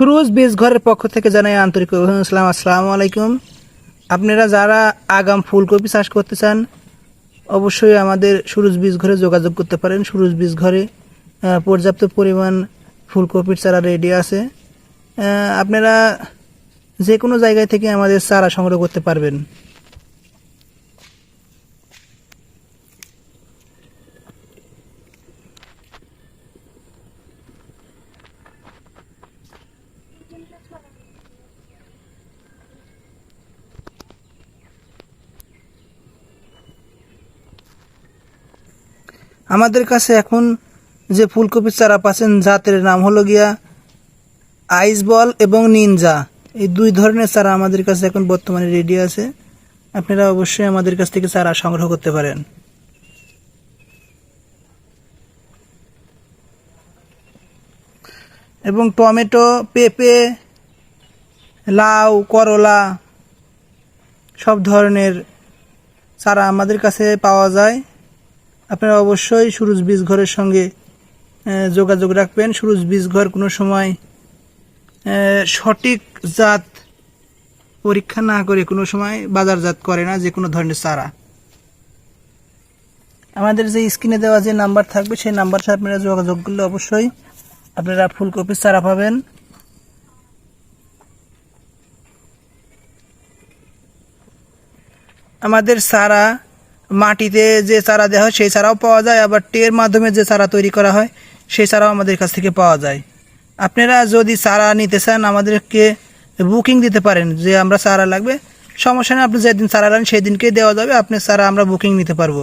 সুরুজ বীজ ঘরের পক্ষ থেকে জানাই আন্তরিক অভিনন্দন। আসসালামু আলাইকুম। আপনারা যারা আগাম ফুলকপি চাষ করতে চান অবশ্যই আমাদের সুরুজ বীজ ঘরে যোগাযোগ করতে পারেন। সুরুজ বীজ ঘরে পর্যাপ্ত পরিমাণ ফুলকপির চারা রেডি আছে। আপনারা যে কোনো জায়গায় থেকে আমাদের চারা সংগ্রহ করতে পারবেন। আমাদের কাছে এখন যে ফুলকপির চারা পাচ্ছেন জাতের নাম হলো গিয়া আইস বল এবং নিনজা। এই দুই ধরনের চারা আমাদের কাছে এখন বর্তমানে রেডি আছে। আপনারা অবশ্যই আমাদের কাছ থেকে চারা সংগ্রহ করতে পারেন। এবং টমেটো, পেঁপে, লাউ, করলা সব ধরনের চারা আমাদের কাছে পাওয়া যায়। আপনারা অবশ্যই সুরুজ বীজ ঘরের সঙ্গে যোগাযোগ রাখবেন। সুরুজ বীজ ঘর কোনো সময় সঠিক জাত পরীক্ষা না করে কোনো সময় বাজারজাত করে না যে কোনো ধরনের চারা। আমাদের যে স্ক্রিনে দেওয়া যে নাম্বার থাকবে সেই নাম্বার সাথে আপনারা যোগাযোগ করলে অবশ্যই আপনারা ফুলকপির চারা পাবেন। আমাদের চারা মাটিতে যে চারা দেওয়া হয় সেই চারাও পাওয়া যায়, আবার ট্রের মাধ্যমে যে চারা তৈরি করা হয় সেই চারাও আমাদের কাছ থেকে পাওয়া যায়। আপনারা যদি চারা নিতে চান আমাদেরকে বুকিং দিতে পারেন যে আমরা চারা লাগবে, সমস্যা নেই। আপনি যেদিন চারা নেন সেই দিনকেই দেওয়া যাবে, আপনার চারা আমরা বুকিং নিতে পারবো।